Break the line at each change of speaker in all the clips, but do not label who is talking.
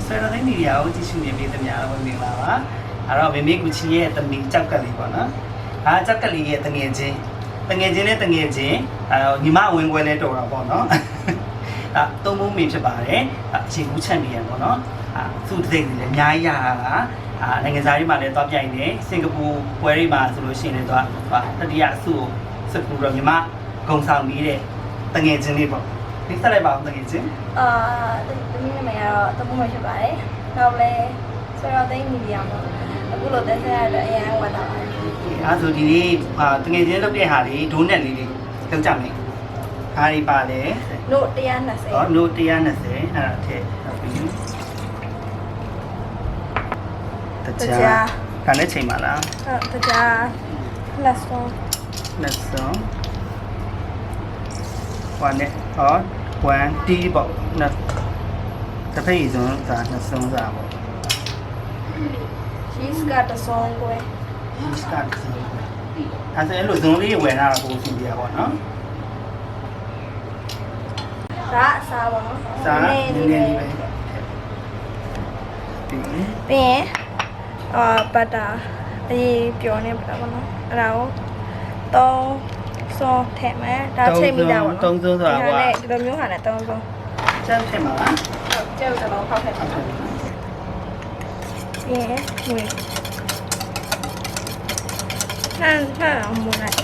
ဆွဲတော်သိန်းမီဒီယာကိုကြည့်ရှုနေပြည်သူများအားလုံးမင်္ဂလာပါအဲ့တော့မေမေကူချီရဲ့တမီကြောက်ကလေးပေါ့နော်ကြောက်ကလေးရဲ့တငယ်ချင်းနဲ့တငယ်ချင်းညီမဝင်ခွဲလဲတော်တာပေါ့နော်သုံးဖို့မေဖြစ်ပါတယ်အချိန်ကူးချန်ပီယံပေါ့နော်သူ့တိတ်လည်းအများကြီးရတာနိုင်ငံသားတွေမှာလည်းသွားပြိုင်နေစင်ကာပူပွဲတွေမှာဆိုလို့ရှိရင်လည်းသွားတတိယဆုစကူတော့ညီမဂုံဆောင်ပြီးတဲ့တငယ်ချင်းလေးပေါ့ဒီဆက်လိုက်ပါအောင်တငယ်ချင်း
တမီးနာမည်ကတော့တပုမဖြစ်ပါတယ်နောက်လဲဆွဲတော်သိန်းမီဒီယာမှာအခုလိုတက်ဆက်ရတဲ့အရင်ဝတ်တာပါတယ်
ဆိုဒီနေ့တငယ်ချင်းလုပ်တဲ့ဟာလေးဒိုးနက်လေးလောက်ကြမယ်အားဒီပါလေ
နို့120
နို့120အဲ့ဒါထည့်ဟုတ်ပြီတကြားဒါနဲ့ချိန်ပါလား
တကြားလက်စွန်
ဟိုနဲ့1တီးပေါ့နော်တစ်ဖက်စုံစာနှစ်စုံစာပေါ့
cheese ကတစ်စုံကို
အဲ့လိုဇုံလေးဝယ်လာတော့ကိုစီပြပါတော့နော်
ဒါအစားပါနော်
စားနည်းနည်းလေးပဲ
ပြီးရင်ဘတ်တာအေးပျော်နေပါတော့နော်အဲ့ဒါကို3စုံထည့်မယ်ဒါချိန်မိတာပေါ့နော်
3စုံဆိုတာ
ဟိုဒီလိုမျိုးဟာနဲ့3စုံ
ကျန်ထည့်မှာလား
ဟုတ်ကျုပ်ကတော့ဖောက်ထည့်ပါပြီးရင်ငွေဟန်အောင်မလိုက်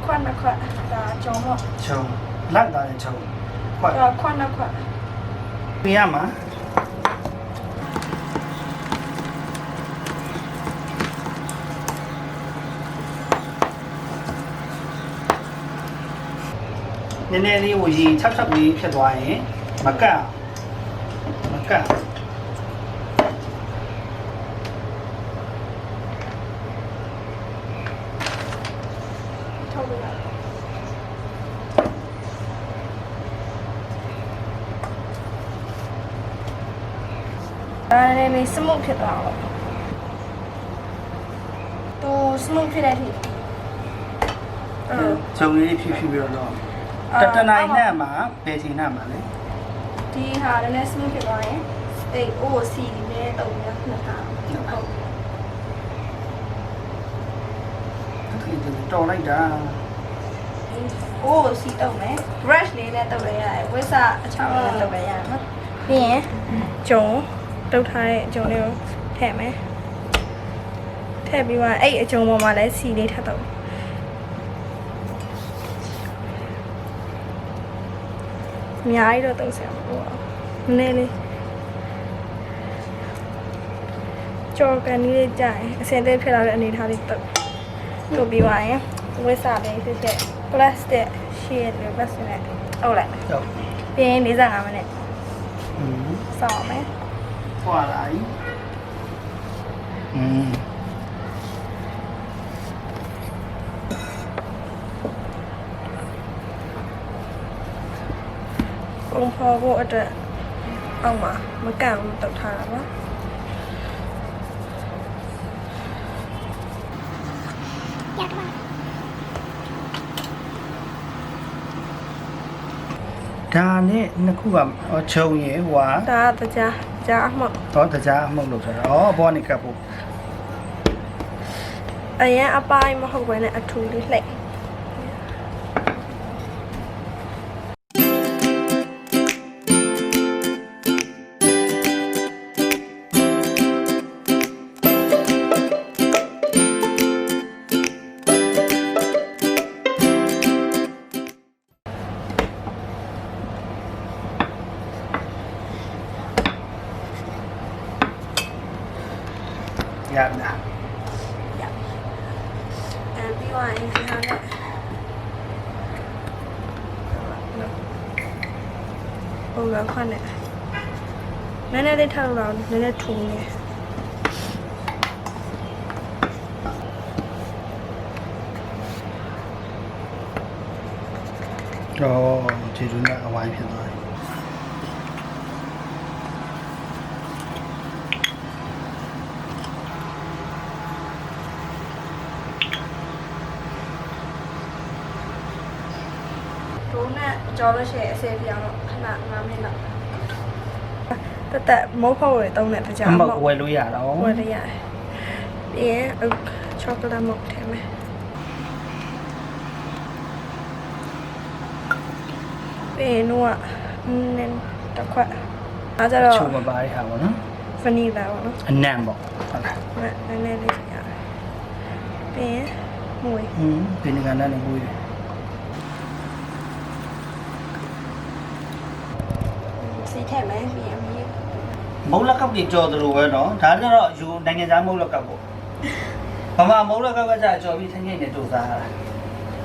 ခွန်းခွန်းဒါကျုံတော့
ကျုံလက်တာကျုံ
ခွန်းခွန်း
ပြရမှာနည်းနည်းလေးဟိုရေ6လေးဖြစ်သွားရင်မကတ်
ထုတ်လို့ရအဲ့ဒါလေးစမုတ်ဖြစ်သွားတော့သူစမုတ်ဖြစ်တဲ့အထိ
ဂျုံလေးဖြည်းပြီးတော့တနိုင်နဲ့မှာဘယ်ချိန်နဲ့မှာလဲ
ဒီဟာလည်း smooth ဖြစ်သွားရင်အဲ့ OC နဲ့တုံးရနှစ်ခါဟုတ်
တော်လိုက်တာ
OC တုံးမယ် brush လေးနဲ့တုံးရရတယ်ဝိဆာအချောင်းနဲ့တုံးရရတယ်နော်ပြီးရင်ဂျုံတုတ်ထားတဲ့ဂျုံလေးကိုထည့်မယ်ထည့်ပြီးမှအဲ့အဂျုံပေါ်မှာလည်းစီလေးထပ်တော့အများကြီးတော့သုံးဆရာမလို့နည်းနည်းလေးကြော်ကန်လေးကြာရင်အစင်သေးဖြစ်လာတဲ့အနေထားလေးတုတ်ပြီးပါရင်ဝိစာလေးဖြစ်တဲ့ plastic sheet လေးပတ်စနဲ့ဟုတ်လိုက်
ဟုတ်
ပြီးရင်45မိနစ်စောင့်မယ်
ဖွာလိုက်
ပုံဖော်ဖို့အတွက်အောက်မှာမကန့်ဘူးတောက်ထားတာပါ
ဒါနဲ့နှစ်ခုကချုံရယ်ဟွာ
ဒါတကြားအမှုတ်
တကြားအမှုတ်လို့ဆိုတာဘောနေကပ်ဖို့
အရင်အပိုင်းမဟုတ်ဘဲနဲ့အထူလေးလှိမ့်
ရတာ
ပြီးသွားရင်ဒီဟာနဲ့ပုံကခွန်းနဲ့နည်းနည်းလေးထောက်တော့နည်းနည်းထုံနေ
ကျေးဇူးနဲ့အဝိုင်းဖြစ်သွားတယ်
ဒုနဲ့ကြောလို့ရှိရင်အစပြောင်းတော့ခဏ9မိနစ်လောက်တက်မုတ်ဖို့တွေတုံးတဲ့တကြား
မဟုတ်ဝယ်လို့ရတော့
ဝယ်လို့ရတယ်ပြီးရင်ချောကလက်မုတ်ထည့်မယ်ပြီးရင်တော့နင်းတစ်ခွက်အားကြတော့
ချိုးမပါရဟာပေါ့နော်
ဗနီလာပေါ့နော်
အနံ့ပေါ့ဟုတ်လား
နည်းနည်းလေးရတယ်ပြီးရင်မွေ
ဒီနေ့ကလည်းနေဘူး
စီထည့်မယ်ပြီးရင်မြေ
မုတ်လက်ကောက်ကြီးကြော်သလိုပဲနော်ဒါကြတော့ယူနိုင်ငံသားမုတ်လက်ကောက်ပေါ့ဘာမှမုတ်လက်ကောက်ကကြာကြော်ပြီးထင်းထင်းနဲ့တူစားရတာ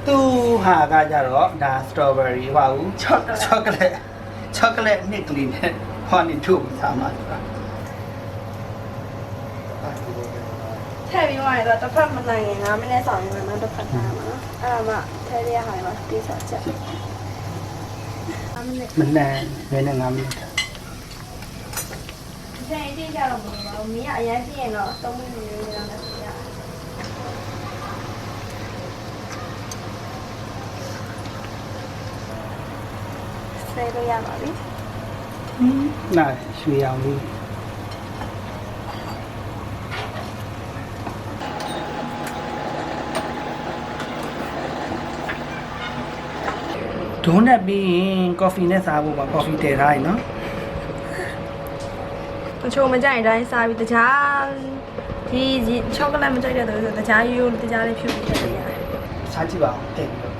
သူဟာကကြတော့ဒါစတော်ဘယ်ရီဟောဘူးချောကလက်နစ်ကလေးနဲ့ဟောနေထုတ်ပြီးစားမှာဆိုတာ
ထည့်ပြီးသွားရင်တော့တစ်ဖက်မနိုင်ရင်9မိနစ်ဆောင်ရင်မှတစ်ဖက်ထားမှာနော်အဲ့ဒါမှထည့်ရဟာမှာတိဆောက်ချက်9မိနစ်
မနန်ဘယ်နဲ့9မိနစ်
ဒီအတိအကျတော့မဟုတ်ပါဘူးမင်းကအရင်ကြည့်ရင်တော့3မိနစ်လေးလောက်နဲ့ပြရဆယ်လို့ရပါပြီ
နာရွှေအောင်လေးဒုနဲ့ပြီးရင်ကော်ဖီနဲ့စားဖို့ပါကော်ဖီတည်ထားရင်နော်
တချို့မကြိုက်တိုင်းစားပြီးတခြားဒီချောကလက်မကြိုက်တဲ့သူဆိုတခြားရိုးတခြားလေးဖြူပြီးထည့်ရတယ်
စားကြည့်ပါအောင်တိတ်ပြီးတော့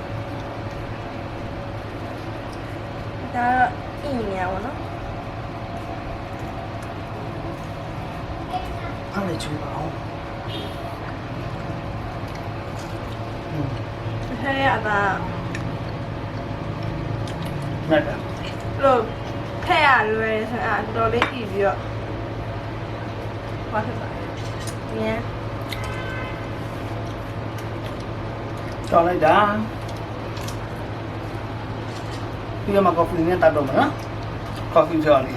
ဒါတော့အင်းနေရပါတော့
အားလည်းချူပါအောင်
ဟဲ့အသာ
နတ်တာ
လို့ထည့်ရလွယ်ဆိုတော့တော်လေးကြည့်ပြီးတော့ဟောထည့်ပါညံ
ကြော်လိုက်တာပြီးတော့မှကော်ဖီနဲ့တတ်တော့မှာနော်ကော်ဖီကြော်နေ